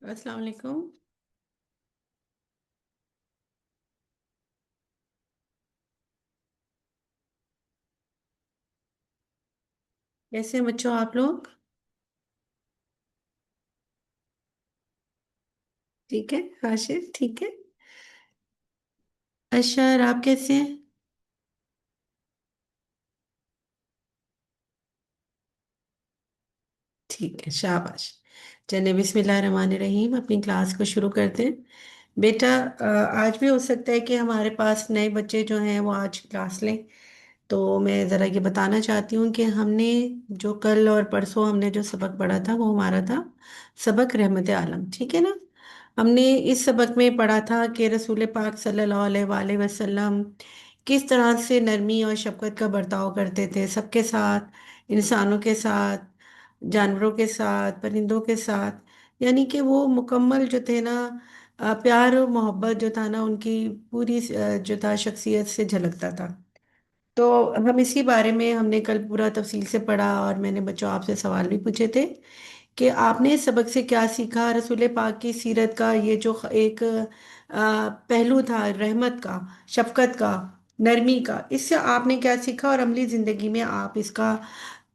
अस्सलाम वालेकुम। कैसे हैं बच्चों आप लोग? ठीक है। हाशिर ठीक है। अशर आप कैसे हैं? ठीक है, शाबाश। चलिए बिस्मिल्लाह रहमान रहीम, अपनी क्लास को शुरू करते हैं। बेटा, आज भी हो सकता है कि हमारे पास नए बच्चे जो हैं वो आज क्लास लें। तो मैं ज़रा ये बताना चाहती हूँ कि हमने जो कल और परसों हमने जो सबक पढ़ा था वो हमारा था सबक रहमत आलम, ठीक है ना। हमने इस सबक में पढ़ा था कि रसूल पाक सल्लल्लाहु अलैहि वसल्लम किस तरह से नरमी और शफकत का बर्ताव करते थे सबके साथ, इंसानों के साथ, जानवरों के साथ, परिंदों के साथ। यानी कि वो मुकम्मल जो थे ना, प्यार और मोहब्बत जो था ना उनकी पूरी जो था शख्सियत से झलकता था। तो हम इसी बारे में हमने कल पूरा तफसील से पढ़ा और मैंने बच्चों आपसे सवाल भी पूछे थे कि आपने इस सबक से क्या सीखा। रसूल पाक की सीरत का ये जो एक पहलू था रहमत का, शफकत का, नरमी का, इससे आपने क्या सीखा और अमली ज़िंदगी में आप इसका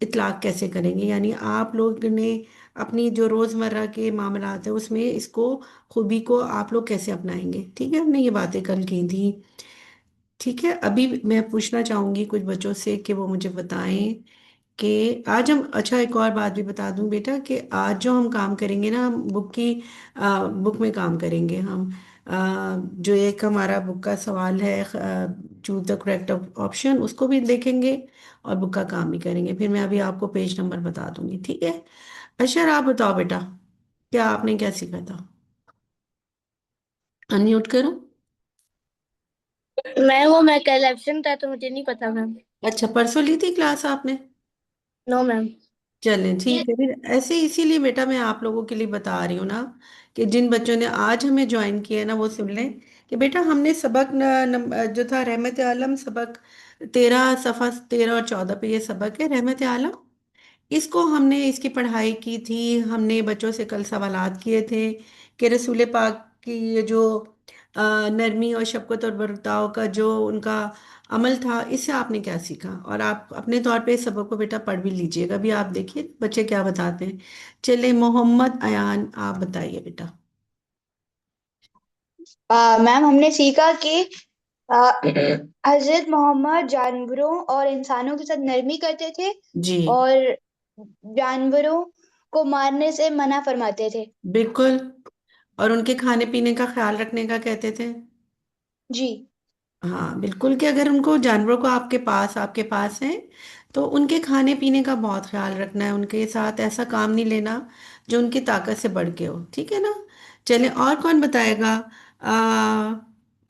इतलाक कैसे करेंगे। यानी आप लोग ने अपनी जो रोज़मर्रा के मामलात है उसमें इसको खूबी को आप लोग कैसे अपनाएंगे। ठीक है, हमने ये बातें कल की थी। ठीक है, अभी मैं पूछना चाहूंगी कुछ बच्चों से कि वो मुझे बताएं कि आज हम, अच्छा एक और बात भी बता दूं बेटा कि आज जो हम काम करेंगे ना, हम बुक में काम करेंगे हम। जो एक हमारा बुक का सवाल है, चूज द करेक्ट ऑप्शन, उसको भी देखेंगे और बुक का काम भी करेंगे। फिर मैं अभी आपको पेज नंबर बता दूंगी, ठीक है। अच्छा आप बताओ बेटा, क्या आपने क्या सीखा था? अनम्यूट करो। मैं कल एब्सेंट था तो मुझे नहीं पता मैम। अच्छा, परसों ली थी क्लास आपने? No ma'am. चलें ठीक है, फिर ऐसे इसीलिए बेटा मैं आप लोगों के लिए बता रही हूँ ना कि जिन बच्चों ने आज हमें ज्वाइन किया है ना वो सुन लें कि बेटा हमने सबक जो था रहमत आलम सबक 13, सफ़ा 13 और 14 पे ये सबक है रहमत आलम। इसको हमने इसकी पढ़ाई की थी, हमने बच्चों से कल सवालात किए थे कि रसूल पाक की ये जो नरमी और शफकत और बर्ताव का जो उनका अमल था, इससे आपने क्या सीखा। और आप अपने तौर पे इस सबक को बेटा पढ़ भी लीजिएगा। अभी आप देखिए बच्चे क्या बताते हैं। चले मोहम्मद अयान आप बताइए बेटा। मैम हमने सीखा कि हजरत मोहम्मद जानवरों और इंसानों के साथ नरमी करते थे जी और जानवरों को मारने से मना फरमाते थे। बिल्कुल। और उनके खाने पीने का ख्याल रखने का कहते थे। जी। हाँ बिल्कुल, कि अगर उनको जानवरों को आपके पास है तो उनके खाने पीने का बहुत ख्याल रखना है, उनके साथ ऐसा काम नहीं लेना जो उनकी ताकत से बढ़ के हो, ठीक है ना। चले और कौन बताएगा?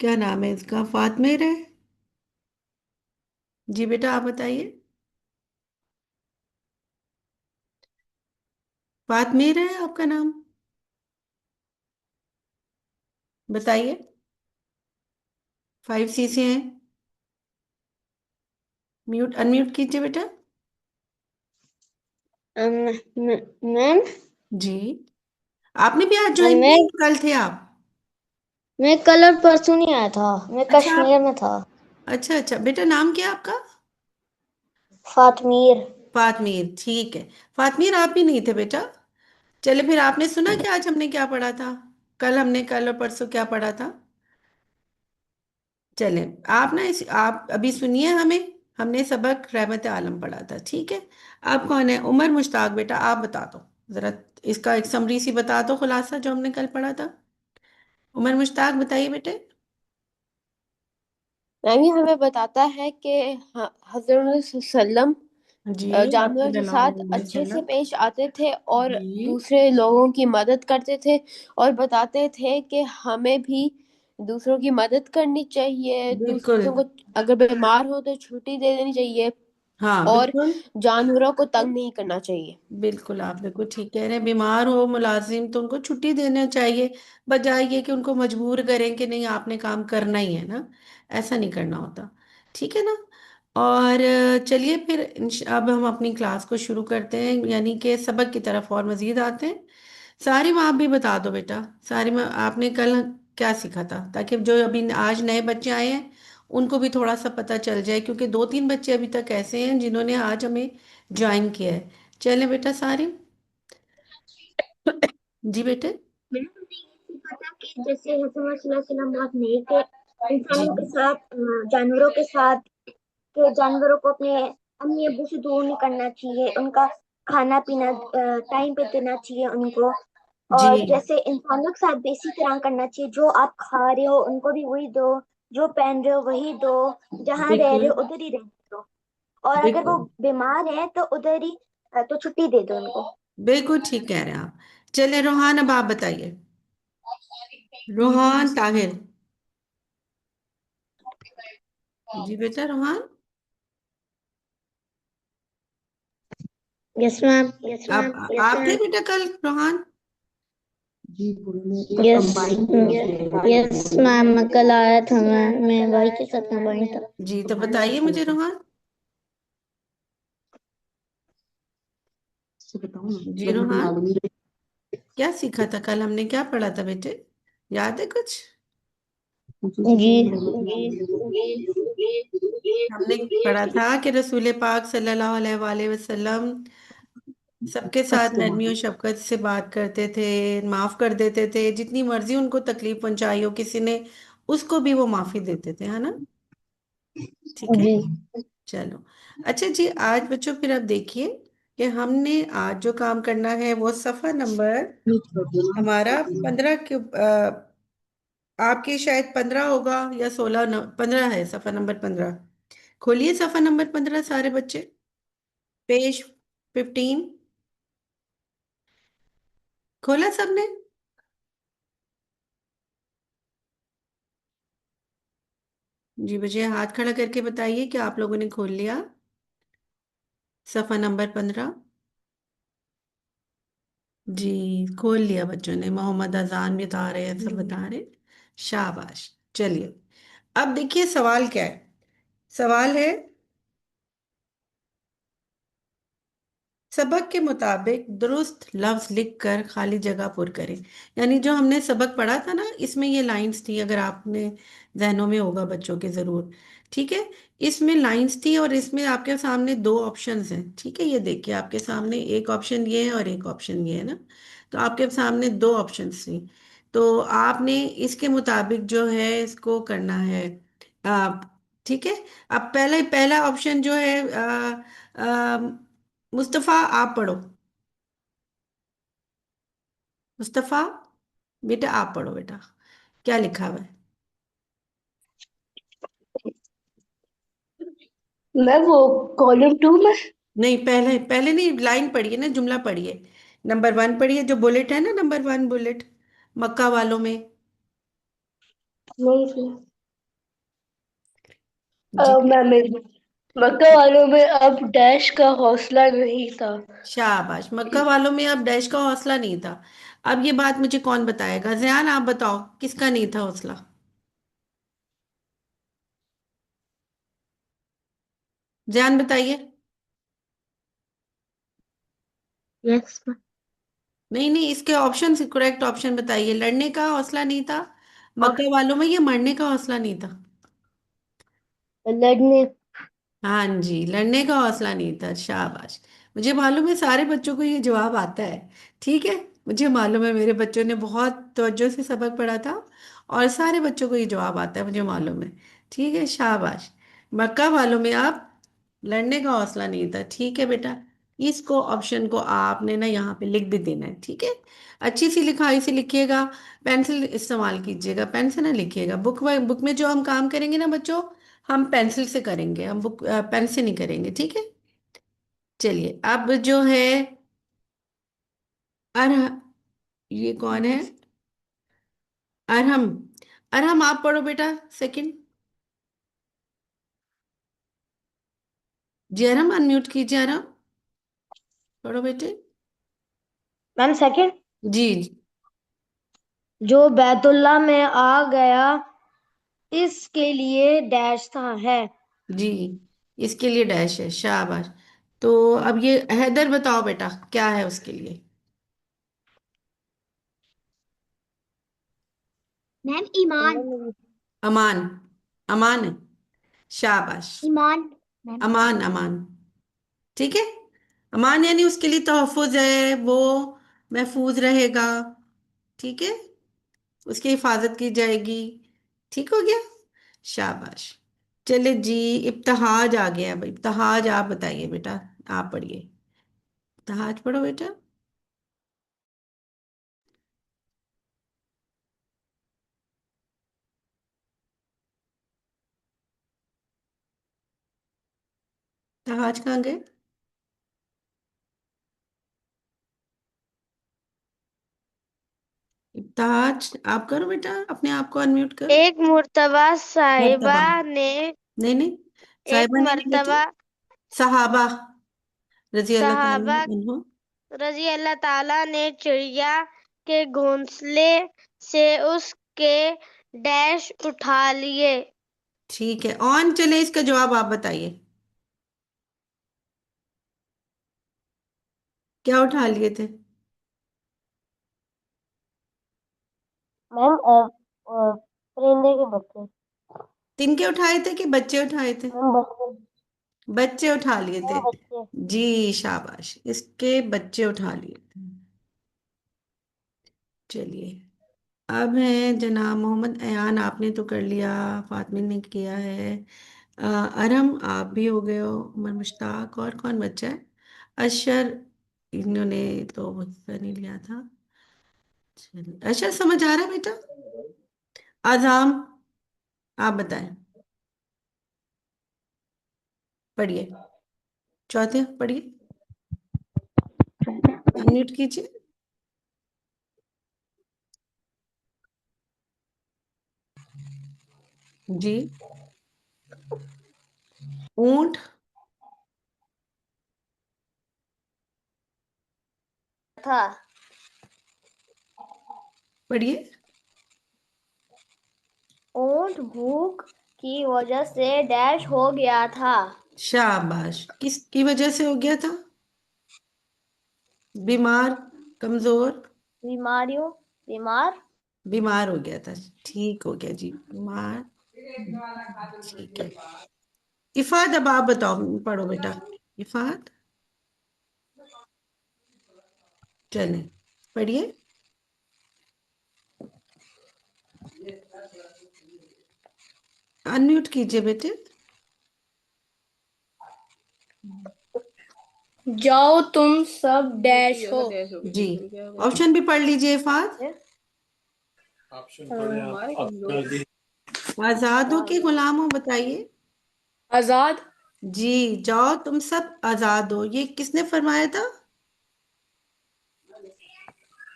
क्या नाम है इसका, फातमेर है। जी बेटा आप बताइए। फातमेर है आपका नाम, बताइए। 5C से हैं। म्यूट अनम्यूट कीजिए बेटा। मैम जी, आपने भी आज ज्वाइन मैं किया या कल थे आप? मैं कल और परसों नहीं आया था। मैं अच्छा कश्मीर आप, में था। अच्छा अच्छा बेटा, नाम क्या है आपका? फातमीर। फातमीर, ठीक है। फातमीर आप भी नहीं थे बेटा। चले फिर आपने सुना कि आज हमने क्या पढ़ा था? कल और परसों क्या पढ़ा था? चले, आप ना इस आप अभी सुनिए हमें। हमने सबक रहमत आलम पढ़ा था, ठीक है। आप कौन है? उमर मुश्ताक बेटा आप बता दो जरा, इसका एक समरी सी बता दो, खुलासा जो हमने कल पढ़ा था। उमर मुश्ताक बताइए बेटे। मैम ये हमें बताता है कि हजरत सल्लम जी, जानवरों के सल्लल्लाहु साथ अलैहि अच्छे से वसल्लम। पेश आते थे और जी दूसरे लोगों की मदद करते थे और बताते थे कि हमें भी दूसरों की मदद करनी चाहिए, बिल्कुल। दूसरों को अगर बीमार हो तो छुट्टी दे देनी चाहिए हाँ और बिल्कुल। जानवरों को तंग नहीं करना चाहिए। बिल्कुल आप बिल्कुल ठीक कह रहे हैं। बीमार हो मुलाजिम तो उनको छुट्टी देना चाहिए, बजाय ये कि उनको मजबूर करें कि नहीं आपने काम करना ही है ना। ऐसा नहीं करना होता, ठीक है ना। और चलिए फिर अब हम अपनी क्लास को शुरू करते हैं, यानी कि सबक की तरफ और मजीद आते हैं। सारी आप भी बता दो बेटा। सारी माँ, आपने कल क्या सीखा था, ताकि जो अभी आज नए बच्चे आए हैं उनको भी थोड़ा सा पता चल जाए, क्योंकि दो तीन बच्चे अभी तक ऐसे हैं जिन्होंने आज हमें ज्वाइन किया है। चले बेटा सारी। जी बेटे। मैंने तुमने ये सीखा था कि जैसे हजरत सल्लल्लाहु बहुत नेक है, जी इंसानों के साथ जानवरों के साथ, कि जानवरों को अपने अम्मी अब्बू से दूर नहीं करना चाहिए, उनका खाना पीना टाइम पे देना चाहिए उनको। जी। और जैसे इंसानों के साथ भी इसी तरह करना चाहिए, जो आप खा रहे हो उनको भी वही दो, जो पहन रहे हो वही दो, जहाँ रह रहे बिल्कुल। हो उधर ही रहने दो। और अगर वो बिल्कुल। बीमार है तो उधर ही तो छुट्टी दे दो उनको। बिल्कुल ठीक कह रहे हैं आप। चले रोहान, अब आप बताइए। रोहान ताहिर। जी बेटा रोहान। यस मैम, यस आप मैम, यस आप थे मैम। बेटा कल रोहान? यस, यस मैम, मैं कल आया था, मैं भाई के साथ में वहीं था। जी तो बताइए मुझे रोहान। जी रोहान, क्या सीखा था कल, हमने क्या पढ़ा था बेटे? याद है कुछ? जी, जी। हमने पढ़ा था कि रसूल पाक सल्लल्लाहु अलैहि वसल्लम सबके साथ नरमी और शफकत से बात करते थे, माफ कर देते थे, जितनी मर्जी उनको तकलीफ पहुंचाई हो किसी ने, उसको भी वो माफी देते थे, है ना? ठीक है। जी। चलो। अच्छा जी, आज बच्चों फिर अब देखिए कि हमने आज जो काम करना है वो सफा नंबर हमारा 15 के आपके शायद 15 होगा या 16, 15 है, सफा नंबर 15। खोलिए सफा नंबर 15 सारे बच्चे। पेज 15। खोला सबने? जी बच्चे हाथ खड़ा करके बताइए कि आप लोगों ने खोल लिया सफा नंबर 15। जी खोल लिया बच्चों ने, मोहम्मद अजान भी बता रहे हैं, सब बता रहे हैं। शाबाश। चलिए, अब देखिए सवाल क्या है। सवाल है, सबक के मुताबिक दुरुस्त लफ्ज लिखकर खाली जगह पुर करें। यानी जो हमने सबक पढ़ा था ना, इसमें ये लाइंस थी, अगर आपने जहनों में होगा बच्चों के जरूर। ठीक है। इसमें लाइंस थी और इसमें आपके सामने दो ऑप्शंस हैं। ठीक है, ये देखिए आपके सामने एक ऑप्शन ये है और एक ऑप्शन ये है ना। तो आपके सामने दो ऑप्शंस थी। तो आपने इसके मुताबिक जो है इसको करना है आप। ठीक है। अब पहले पहला ऑप्शन जो है मुस्तफा, आप पढ़ो। मुस्तफा बेटा आप पढ़ो बेटा, क्या लिखा हुआ है? मैं वो कॉलम 2 में। नहीं, पहले पहले नहीं, लाइन पढ़िए ना, जुमला पढ़िए। नंबर 1 पढ़िए, जो बुलेट है ना, नंबर 1 बुलेट, मक्का वालों में। नहीं इसमें। जी मैं मक्का वालों में अब डैश का हौसला नहीं था। शाबाश, मक्का वालों में अब डैश का हौसला नहीं था। अब ये बात मुझे कौन बताएगा? ज़यान आप बताओ, किसका नहीं था हौसला? ज़यान बताइए। यस। नहीं नहीं, इसके ऑप्शन से करेक्ट ऑप्शन बताइए। लड़ने का हौसला नहीं था और मक्का वालों में, या मरने का हौसला नहीं था? लड़ने। हाँ जी, लड़ने का हौसला नहीं था। शाबाश। मुझे मालूम है सारे बच्चों को ये जवाब आता है। ठीक है। मुझे मालूम है मेरे बच्चों ने बहुत तवज्जो से सबक पढ़ा था, और सारे बच्चों को ये जवाब आता है, मुझे मालूम है। ठीक है, शाबाश। मक्का वालों में आप लड़ने का हौसला नहीं था। ठीक है बेटा, इसको ऑप्शन को आपने ना यहाँ पे लिख भी देना है। ठीक है। अच्छी सी लिखाई से लिखिएगा। पेंसिल इस्तेमाल कीजिएगा, पेन से ना लिखिएगा। बुक में जो हम काम करेंगे ना बच्चों, हम पेंसिल से करेंगे, हम बुक पेन से नहीं करेंगे। ठीक है। चलिए, अब जो है अर ये कौन है? अरहम। अरहम आप पढ़ो बेटा, सेकंड। जी अरहम, अनम्यूट कीजिए अरहम, पढ़ो बेटे। Ma'am second. जी जी। जो बैतुल्लाह में आ गया, इसके लिए डैश था है। जी, इसके लिए डैश है, शाबाश। तो अब ये हैदर बताओ बेटा, क्या है उसके लिए? मैम ईमान। अमान। अमान है। शाबाश। ईमान मैम। अमान अमान। ठीक है। अमान यानी उसके लिए तहफ्फुज है वो, महफूज रहेगा। ठीक है। उसकी हिफाजत की जाएगी। ठीक हो गया। शाबाश। चले जी। इब्तहाज आ गया। अब इब्तहाज आप बताइए बेटा। आप पढ़िए। इब्तहाज पढ़ो बेटा। इब्तहाज कहाँ गए? इब्तहाज आप करो बेटा, अपने आप को अनम्यूट करो। एक मुर्तबा साहिबा मर्तबा। ने नहीं नहीं, एक साहिबा ने नहीं बेटा। मर्तबा सहाबा रजी अल्लाह ताला साहबा अन्हो। रजी अल्लाह ताला ने चिड़िया के घोंसले से उसके डैश उठा लिए। ठीक है, ऑन चले, इसका जवाब आप बताइए। क्या उठा लिए थे? मैम परिंदे के बच्चे। तिनके उठाए थे कि बच्चे उठाए थे? मैम बच्चे। बच्चे उठा लिए थे। मैम बच्चे। जी शाबाश, इसके बच्चे उठा लिए थे। चलिए। अब है जनाब मोहम्मद अयान, आपने तो कर लिया, फातमी ने किया है, अरम आप भी हो गए हो, उमर मुश्ताक, और कौन बच्चा है? अशर, इन्होंने तो हिस्सा नहीं लिया था। चलिए, अशर समझ आ रहा है बेटा? आज़ाम आप बताएं। पढ़िए, चौथे पढ़िए, अनम्यूट कीजिए। जी। ऊंट। था। पढ़िए। ऊंट भूख की वजह से डैश हो गया था। शाबाश, किसकी वजह से हो गया था? बीमार, कमजोर। बीमारियों बीमार। बीमार हो गया था। ठीक हो गया जी, बीमार। ठीक है। इफात अब आप बताओ, पढ़ो बेटा। इफात चले, पढ़िए। अनम्यूट कीजिए बेटे। जाओ तुम सब डैश हो। जी, ऑप्शन भी पढ़ लीजिए इफात। आजाद हो कि गुलाम हो, बताइए। आजाद। जी, जाओ तुम सब आजाद हो, ये किसने फरमाया था?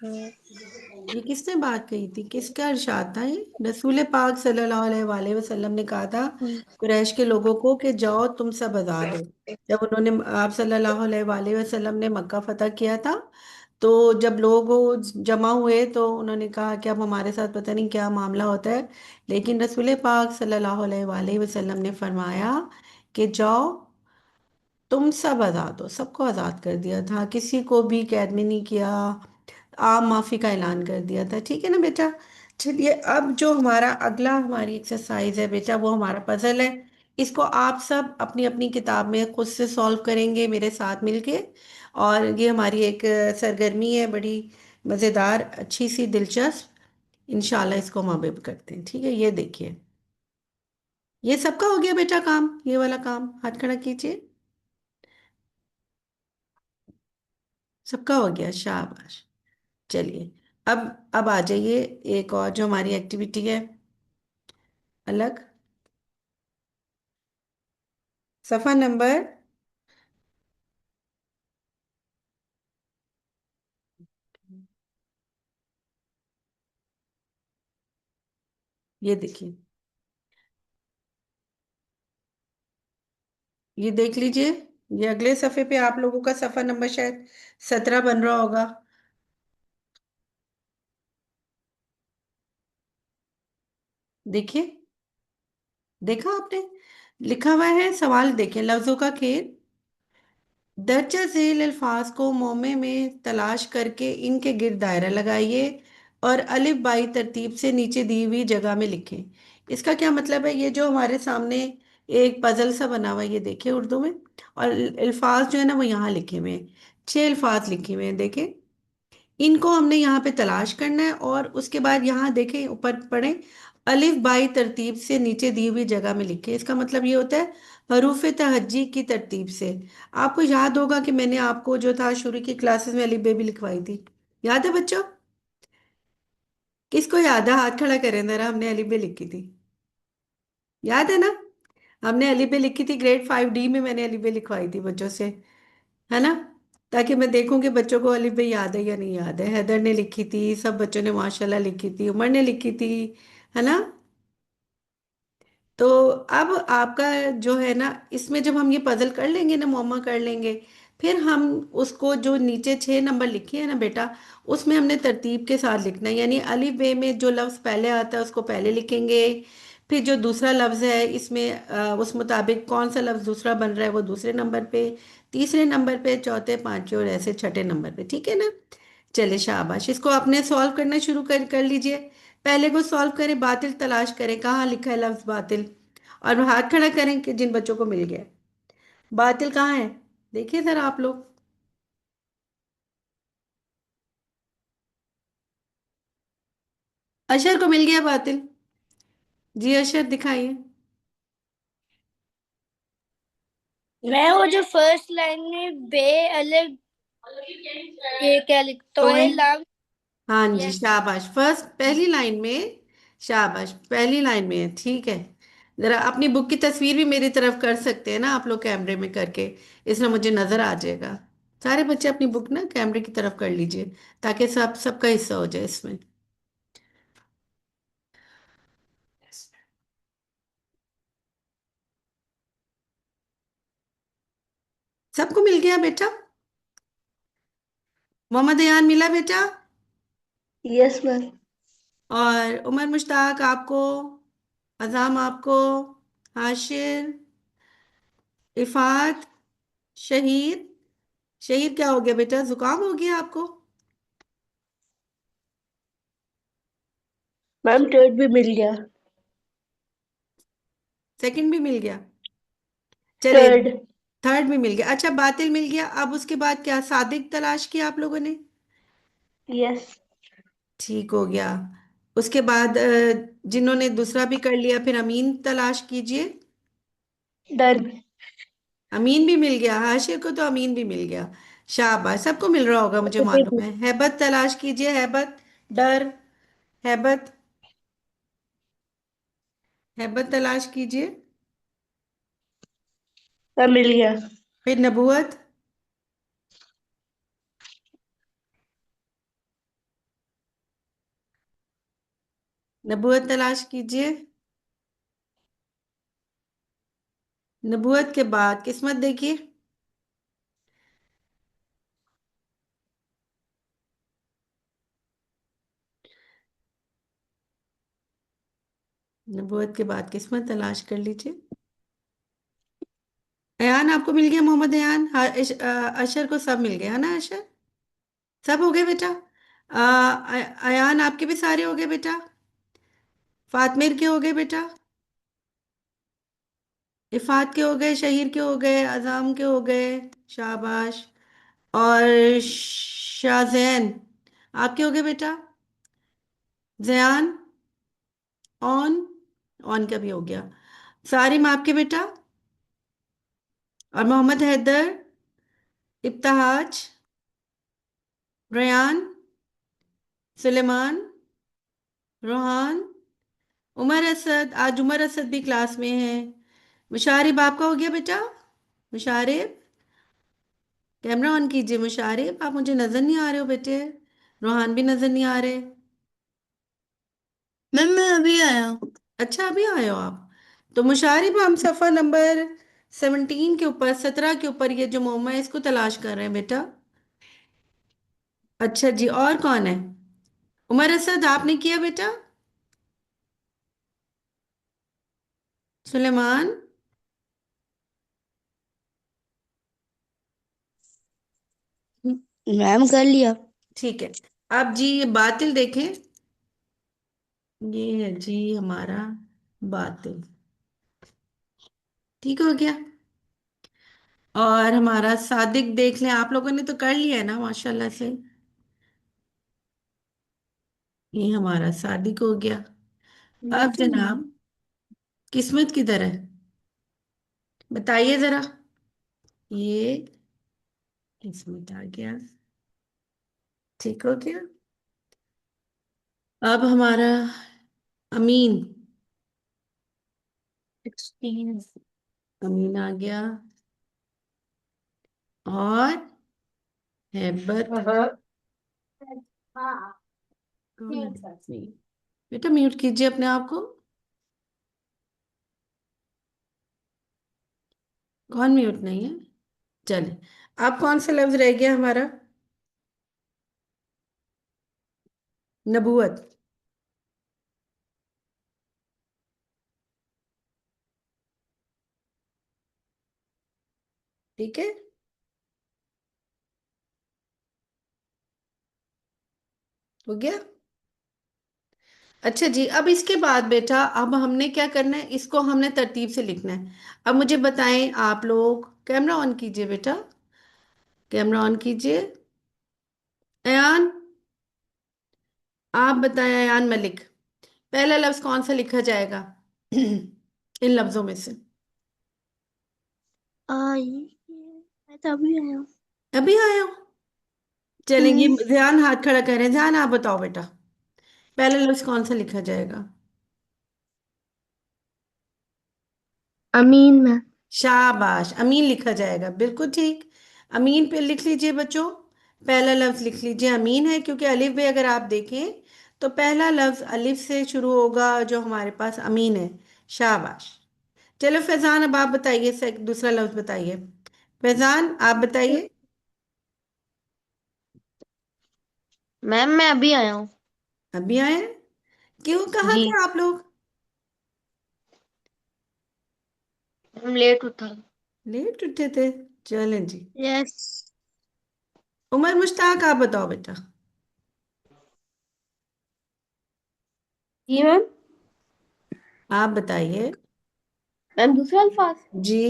ये किसने बात कही थी, किसका इरशाद था ये? रसूल पाक सल्लल्लाहु अलैहि वसल्लम ने कहा था कुरैश के लोगों को कि जाओ तुम सब आजाद हो। जब उन्होंने, आप सल्लल्लाहु अलैहि वसल्लम ने मक्का फतह किया था, तो जब लोग वो जमा हुए तो उन्होंने कहा कि अब हमारे साथ पता नहीं क्या मामला होता है, लेकिन रसूल पाक सल्लल्लाहु अलैहि वसल्लम ने फरमाया कि जाओ तुम सब आज़ाद हो। सबको आज़ाद कर दिया था, किसी को भी कैद में नहीं किया, आम माफी का ऐलान कर दिया था। ठीक है ना बेटा? चलिए, अब जो हमारा अगला हमारी एक्सरसाइज है बेटा, वो हमारा पजल है। इसको आप सब अपनी अपनी किताब में खुद से सॉल्व करेंगे मेरे साथ मिलके। और ये हमारी एक सरगर्मी है, बड़ी मज़ेदार, अच्छी सी, दिलचस्प। इंशाल्लाह इसको हम अब करते हैं। ठीक है, ये देखिए, ये सबका हो गया बेटा काम, ये वाला काम हाथ खड़ा कीजिए। सबका हो गया, शाबाश। चलिए, अब आ जाइए, एक और जो हमारी एक्टिविटी है अलग, सफा नंबर, ये देखिए, ये देख लीजिए। ये अगले सफे पे आप लोगों का सफा नंबर शायद 17 बन रहा होगा। देखिए, देखा आपने? लिखा हुआ है सवाल, देखिए, लफ्जों का खेल, दर्जा झेल अल्फाज को मोमे में तलाश करके इनके गिर्द दायरा लगाइए और अलिफ बाई तरतीब से नीचे दी हुई जगह में लिखें। इसका क्या मतलब है? ये जो हमारे सामने एक पजल सा बना हुआ है, ये देखिए उर्दू में, और अल्फाज जो है ना वो यहाँ लिखे हुए हैं। 6 अल्फाज लिखे हुए हैं, देखें। इनको हमने यहाँ पे तलाश करना है, और उसके बाद यहाँ देखें ऊपर पढ़ें, अलिफ बाई तरतीब से नीचे दी हुई जगह में लिखें। इसका मतलब ये होता है हरूफ तहज्जी की तरतीब से। आपको याद होगा कि मैंने आपको जो था शुरू की क्लासेस में अलिफ बे भी लिखवाई थी। याद है बच्चों? किसको याद है? हाथ खड़ा करें जरा। हमने अलिफ बे लिखी थी, याद है ना? हमने अलिफ बे लिखी थी, ग्रेड 5D में मैंने अलिफ बे लिखवाई थी बच्चों से, है ना? ताकि मैं देखूं कि बच्चों को अलिफ बे याद है या नहीं याद है। हैदर ने लिखी थी, सब बच्चों ने माशाल्लाह लिखी थी, उमर ने लिखी थी, है ना? तो अब आपका जो है ना, इसमें जब हम ये पजल कर लेंगे ना, मुअम्मा कर लेंगे, फिर हम उसको जो नीचे 6 नंबर लिखे हैं ना बेटा, उसमें हमने तरतीब के साथ लिखना है। यानी अलिफ बे में जो लफ्ज़ पहले आता है उसको पहले लिखेंगे, फिर जो दूसरा लफ्ज़ है इसमें उस मुताबिक कौन सा लफ्ज़ दूसरा बन रहा है वो दूसरे नंबर पे, तीसरे नंबर पे, चौथे, पांचवे और ऐसे छठे नंबर पे। ठीक है ना? चले शाबाश, इसको आपने सॉल्व करना शुरू कर लीजिए। पहले को सॉल्व करें, बातिल तलाश करें, कहाँ लिखा है लफ्ज़ बातिल, और हाथ खड़ा करें कि जिन बच्चों को मिल गया। बातिल कहाँ है? देखिए जरा आप लोग। अशर को मिल गया बातिल? जी अशर दिखाइए। मैं वो जो फर्स्ट लाइन में बे अलग ये क्या लिखता तो है लाम। हाँ जी, यस। शाबाश, फर्स्ट पहली लाइन में। शाबाश, पहली लाइन में है, ठीक है। जरा अपनी बुक की तस्वीर भी मेरी तरफ कर सकते हैं ना आप लोग, कैमरे में करके, इसमें मुझे नजर आ जाएगा। सारे बच्चे अपनी बुक ना कैमरे की तरफ कर लीजिए, ताकि सबका हिस्सा हो जाए इसमें। सबको मिल गया बेटा? मोहम्मद अयान मिला बेटा? Yes ma'am. और उमर मुश्ताक आपको? अजाम आपको? हाशिर? इफात? शहीद? शहीद क्या हो गया बेटा, जुकाम हो गया आपको? मैम थर्ड भी मिल गया। सेकंड भी मिल गया? चले, थर्ड। थर्ड भी मिल गया। अच्छा, बातिल मिल गया। अब उसके बाद क्या, सादिक तलाश किया आप लोगों ने? यस। ठीक हो गया। उसके बाद जिन्होंने दूसरा भी कर लिया, फिर अमीन तलाश कीजिए। डन। अमीन भी मिल गया, हाशिर को तो अमीन भी मिल गया। शाबाश, सबको मिल रहा होगा मुझे मालूम है। हैबत तलाश कीजिए, हैबत। डर, हैबत, हैबत तलाश कीजिए। सब मिल गया। फिर नबूवत, नबूवत तलाश कीजिए। नबूवत के बाद किस्मत देखिए। नबूवत के बाद किस्मत तलाश कर लीजिए। अयान आपको मिल गया? मोहम्मद अयान, हाँ, अशर को सब मिल गया है ना? अशर, सब हो गए बेटा? अयान आपके भी सारे हो गए बेटा? फातमिर के हो गए बेटा? इफात के हो गए? शहीर के हो गए? अजाम के हो गए? शाबाश। और शाहजैन आपके हो गए बेटा? जयान, ऑन, ऑन का भी हो गया। सारिम आपके बेटा? और मोहम्मद हैदर, इब्तहाज, रयान, सुलेमान, रोहान, उमर असद। आज उमर असद भी क्लास में है। मुशारिब आपका हो गया बेटा? मुशारिब, कैमरा ऑन कीजिए। मुशारिब, आप मुझे नजर नहीं आ रहे हो बेटे। रोहान भी नजर नहीं आ रहे। मैम मैं अभी आया हूँ। अच्छा, अभी आए हो आप? तो मुशारिब, हम सफ़ा नंबर 17 के ऊपर, 17 के ऊपर, ये जो मोमा है इसको तलाश कर रहे हैं बेटा। अच्छा जी, और कौन है? उमर असद आपने किया बेटा? सुलेमान? मैम कर लिया। ठीक है। अब जी ये बातिल देखें, ये है जी हमारा बातिल। ठीक हो गया। और हमारा सादिक देख लें, आप लोगों ने तो कर लिया है ना माशाल्लाह से। ये हमारा सादिक हो गया। अब बातिल मैम। जनाब किस्मत किधर है, बताइए जरा। ये किस्मत आ गया। ठीक हो गया। अब हमारा अमीन। 16। अमीन आ गया। और हैबत। हाँ। कौन है? नहीं। बेटा म्यूट कीजिए अपने आप को। कौन म्यूट नहीं है? चले। अब कौन सा लफ्ज रह गया हमारा? नबूवत। ठीक है। हो गया। अच्छा जी, अब इसके बाद बेटा अब हमने क्या करना है, इसको हमने तरतीब से लिखना है। अब मुझे बताएं आप लोग, कैमरा ऑन कीजिए बेटा, कैमरा ऑन कीजिए। अयान, आप बताएं अयान मलिक, पहला लफ्ज कौन सा लिखा जाएगा इन लफ्जों में से? मैं तो अभी आया हूँ। अभी आया हूँ। चलेंगे। हम्म, ध्यान हाथ खड़ा करें, ध्यान, आप बताओ बेटा, पहला लफ्ज कौन सा लिखा जाएगा? अमीन मैम। शाबाश, अमीन लिखा जाएगा, बिल्कुल ठीक। अमीन पे लिख लीजिए बच्चों। पहला लफ्ज लिख लीजिए अमीन है, क्योंकि अलिफ में अगर आप देखें तो पहला लफ्ज अलिफ से शुरू होगा, जो हमारे पास अमीन है। शाबाश। चलो फैजान, अब आप बताइए, दूसरा लफ्ज बताइए। फैजान आप बताइए। मैम मैं अभी आया हूँ। अभी आए हैं? क्यों, कहाँ जी। थे आप लोग? हम लेट उठा। लेट उठे थे। चलें जी। यस। उमर मुश्ताक आप बताओ बेटा। जी मैम। आप बताइए। मैम दूसरा अल्फाज। जी।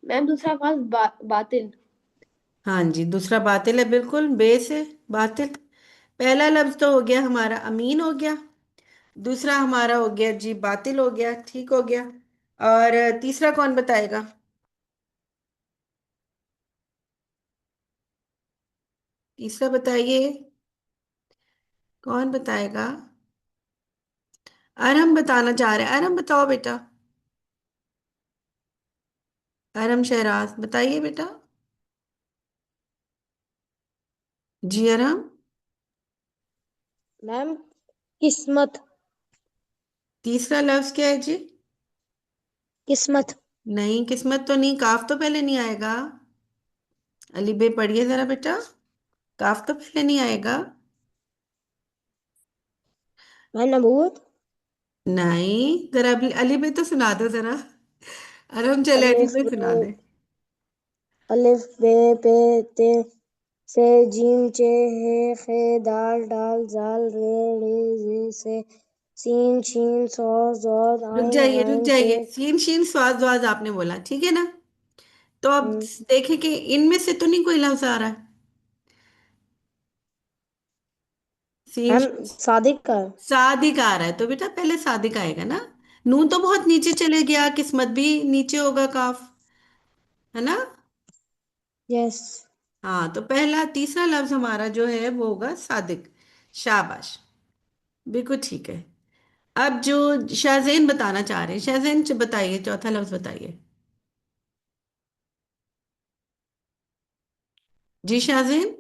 मैम दूसरा अल्फाज बातिल। हाँ जी, दूसरा बातिल है, बिल्कुल बे से बातिल। पहला लफ्ज तो हो गया हमारा अमीन हो गया। दूसरा हमारा हो गया जी बातिल हो गया, ठीक हो गया। और तीसरा कौन बताएगा? तीसरा बताइए, कौन बताएगा? अरहम बताना चाह रहे हैं, अरहम बताओ बेटा। अरहम शहराज बताइए बेटा। जी अरहम। मैम किस्मत। तीसरा लफ्ज क्या है जी? किस्मत। नहीं, किस्मत तो नहीं, काफ तो पहले नहीं आएगा। अली बे पढ़िए जरा बेटा, काफ तो पहले नहीं आएगा। मैम नबूत। नहीं, जरा अली अली बे तो सुना दो जरा। अरहम चले अली अलिफ बे सुना बे। दे। अलिफ बे पे ते से जीम चे हे खे दाल डाल जाल रे रे जे से सीन शीन सौ जौद आइन रुक आइन ते। जाइए, सीन शीन स्वाद वाद आपने बोला, ठीक है ना? तो अब हम्म, देखें कि इनमें से तो नहीं कोई लफ्ज आ रहा है। सीन मैम सादिक का। सादिक आ रहा है, तो बेटा पहले सादिक आएगा ना। नून तो बहुत नीचे चले गया, किस्मत भी नीचे होगा, काफ, है ना? यस। हाँ, तो पहला तीसरा लफ्ज हमारा जो है वो होगा सादिक। शाबाश, बिल्कुल ठीक है। अब जो शाहजैन बताना चाह रहे हैं, शाहजैन बताइए, चौथा लफ्ज बताइए। जी शाहजैन,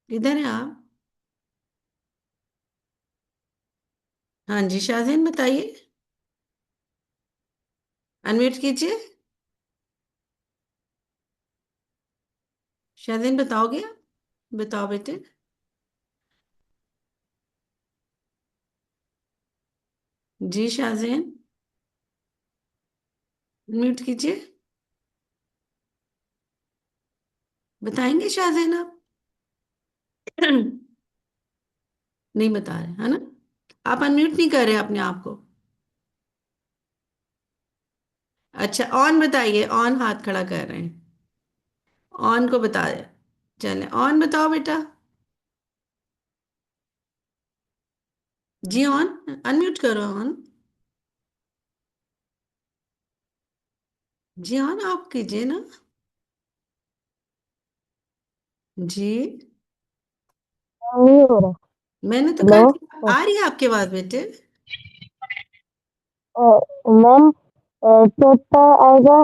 किधर हैं आप? हाँ जी शाहजैन बताइए, अनम्यूट कीजिए। शाहजैन बताओगे आप? बताओ बेटे। जी शाहजैन, अनम्यूट कीजिए। बताएंगे शाहजैन आप? नहीं बता रहे है ना? आप अनम्यूट नहीं कर रहे अपने आप को? अच्छा, ऑन बताइए, ऑन हाथ खड़ा कर रहे हैं। ऑन को बता दे। चले, ऑन बताओ बेटा। जी ऑन। अनम्यूट करो ऑन। जी ऑन आप कीजिए ना। जी। नहीं हो रहा। मैंने तो कर हेलो। दिया, आ रही है आपके आवाज बेटे। मैम, चौथा आएगा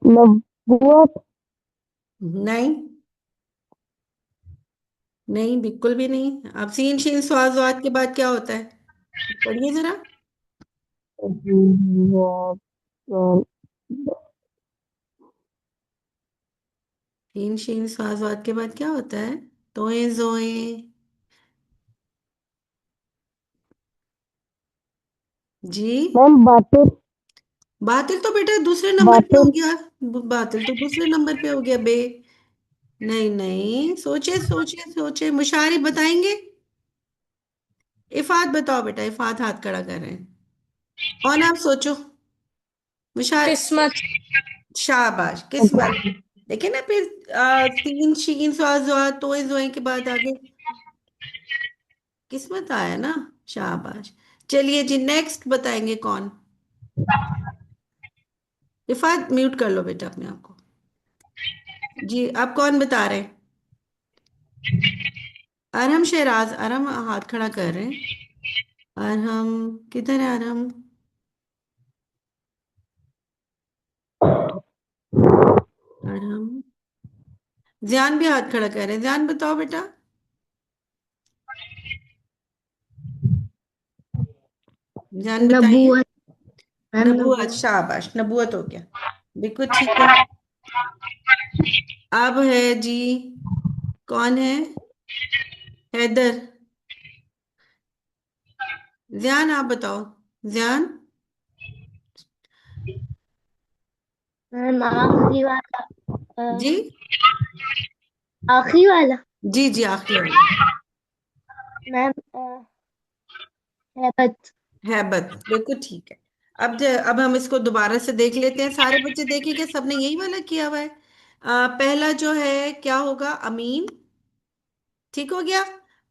नबूवत। नहीं, नहीं बिल्कुल भी नहीं। आप सीन शीन स्वाद वाद के बाद क्या होता है? पढ़िए जरा। सीन शीन स्वाद वाद के बाद क्या होता है? तोए जोए। जी। मैम बातिल। बातिल तो बेटा दूसरे नंबर पे हो बातिल। गया। बातिल तो दूसरे नंबर पे हो गया बे। नहीं नहीं, सोचे सोचे सोचे, मुशारिफ बताएंगे। इफात बताओ बेटा, इफात हाथ खड़ा कर रहे हैं। और आप सोचो। मुशार किस्मत। शाबाश, किस्मत। देखे ना फिर, तीन शीन स्वाद वाद तोए जोए के बाद आगे किस्मत आया ना। शाबाश। चलिए जी, नेक्स्ट बताएंगे कौन? इफात म्यूट कर लो बेटा अपने आप को। जी, आप कौन बता रहे हैं? अरहम शेराज, अरहम हाथ खड़ा कर रहे हैं। अरहम किधर है अरहम? अरहम। ध्यान भी हाथ खड़ा कर रहे हैं, ध्यान बताओ बेटा। ध्यान बताइए। नबूवत। मैम नबूवत, नबूवत। शाबाश, नबूवत हो गया। बिल्कुल ठीक है। अब है जी, कौन है? हैदर। ध्यान आप बताओ। ध्यान। मैम आखिरी वाला। जी। आखिरी वाला। जी जी, आखिरी वाला। मैम हैबत। हैबत, बिल्कुल ठीक है। अब हम इसको दोबारा से देख लेते हैं, सारे बच्चे देखेंगे, सबने यही वाला किया हुआ है। पहला जो है क्या होगा? अमीन। ठीक हो गया।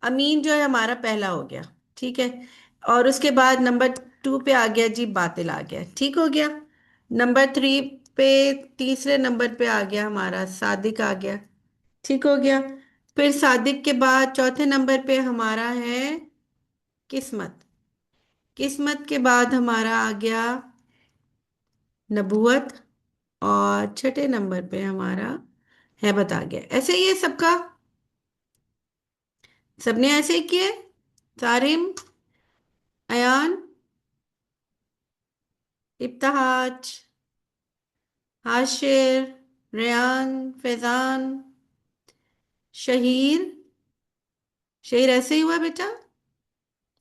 अमीन जो है हमारा पहला हो गया। ठीक है। और उसके बाद नंबर टू पे आ गया जी, बातिल आ गया। ठीक हो गया। नंबर थ्री पे, तीसरे नंबर पे आ गया हमारा सादिक आ गया। ठीक हो गया। फिर सादिक के बाद चौथे नंबर पे हमारा है किस्मत। किस्मत के बाद हमारा आ गया नबूवत। और छठे नंबर पे हमारा हैबत आ गया। ऐसे ही है सबका। सबने ऐसे ही किए। सारिम, अयान, इब्तहाज, हाशिर, रेयान, फैजान, शहीर। शहीर ऐसे ही हुआ बेटा।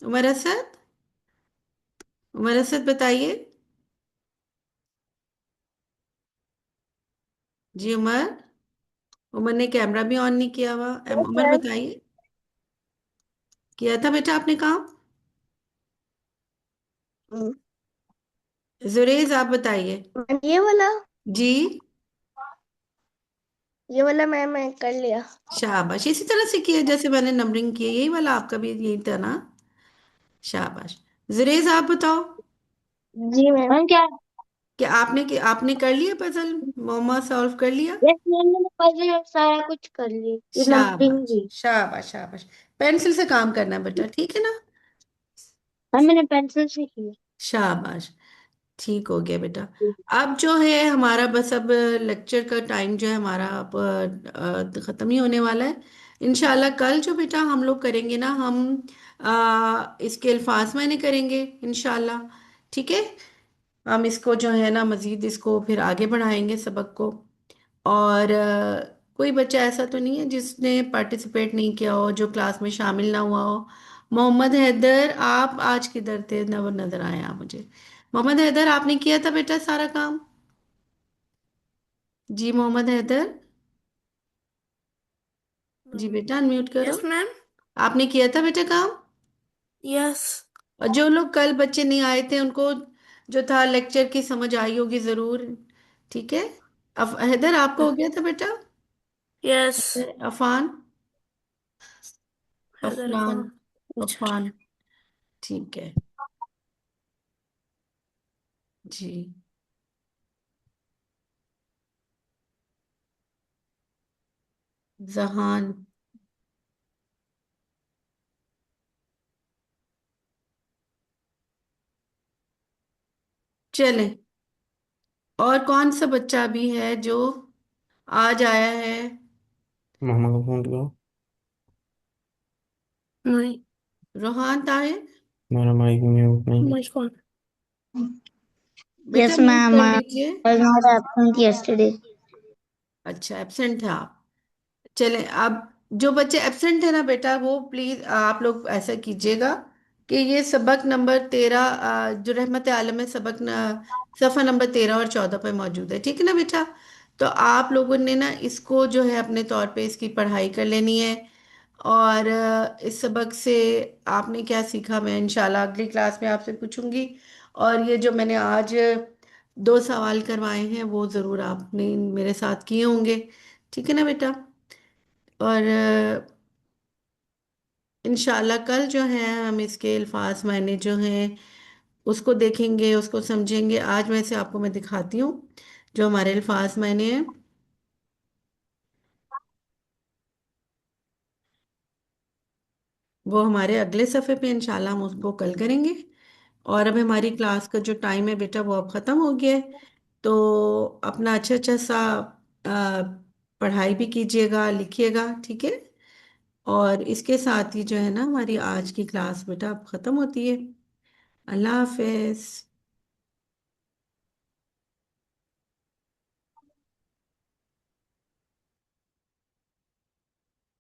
उमर असद। उमर असद बताइए। जी उमर। उमर ने कैमरा भी ऑन नहीं किया हुआ। उमर मैम। बताइए। किया था बेटा आपने काम? जुरेज आप बताइए। मैम जी। ये वाला मैं कर लिया। शाबाश, इसी तरह से किया जैसे मैंने नंबरिंग की है, यही वाला आपका भी यही था ना? शाबाश। जुरेज आप बताओ। जी मैम क्या। कि आपने कर लिया पजल? मोमा सॉल्व कर लिया? यस मैम मैंने पजल सारा कुछ कर लिया, ये नंबरिंग शाबाश भी। शाबाश शाबाश। पेंसिल से काम करना है बेटा, ठीक है ना? मैम मैंने पेंसिल से किया। शाबाश। ठीक हो गया बेटा। अब जो है हमारा बस, अब लेक्चर का टाइम जो है हमारा अब खत्म ही होने वाला है। इंशाल्लाह कल जो बेटा हम लोग करेंगे ना, हम इसके अल्फाज मायने करेंगे इंशाल्लाह। ठीक है। हम इसको जो है ना मजीद इसको फिर आगे बढ़ाएंगे सबक को। और कोई बच्चा ऐसा तो नहीं है जिसने पार्टिसिपेट नहीं किया हो, जो क्लास में शामिल ना हुआ हो? मोहम्मद हैदर, आप आज किधर थे? नजर आए आप मुझे। मोहम्मद हैदर, आपने किया था बेटा सारा काम? जी मोहम्मद हैदर। जी बेटा अनम्यूट करो। Yes ma'am. आपने किया था बेटा काम? यस। और जो लोग कल बच्चे नहीं आए थे उनको जो था लेक्चर की समझ आई होगी जरूर। ठीक है। अब हैदर आपको हो गया था बेटा? यस। अफान। हैदर अफनान। खान। अच्छा ठीक अफान। है। ठीक है जी। जहान। चले। और कौन सा बच्चा भी है जो आज आया है? मामा का फोन लगाओ। नहीं। रोहान ताहिर। मेरा माइक म्यूट नहीं। Mic on. बेटा Yes, म्यूट ma'am. कर I लीजिए। was not absent yesterday. अच्छा, एब्सेंट थे आप। चलें अब, जो बच्चे एब्सेंट है ना बेटा, वो प्लीज आप लोग ऐसा कीजिएगा कि ये सबक नंबर 13, जो रहमत आलम है, सफ़ा नंबर 13 और 14 पर मौजूद है। ठीक है ना बेटा? तो आप लोगों ने ना इसको जो है अपने तौर पे इसकी पढ़ाई कर लेनी है। और इस सबक से आपने क्या सीखा मैं इंशाल्लाह अगली क्लास में आपसे पूछूंगी। और ये जो मैंने आज 2 सवाल करवाए हैं वो ज़रूर आपने मेरे साथ किए होंगे। ठीक है ना बेटा? और इंशाल्लाह कल जो है हम इसके अल्फाज मायने जो हैं उसको देखेंगे, उसको समझेंगे। आज वैसे आपको मैं दिखाती हूँ जो हमारे अल्फाज मायने हैं। वो हमारे अगले सफ़े पे इंशाल्लाह हम उसको कल करेंगे। और अब हमारी क्लास का जो टाइम है बेटा वो अब ख़त्म हो गया है। तो अपना अच्छा अच्छा सा अ, पढ़ाई भी कीजिएगा, लिखिएगा। ठीक है। और इसके साथ ही जो है ना हमारी आज की क्लास बेटा अब ख़त्म होती है। अल्लाह हाफिज।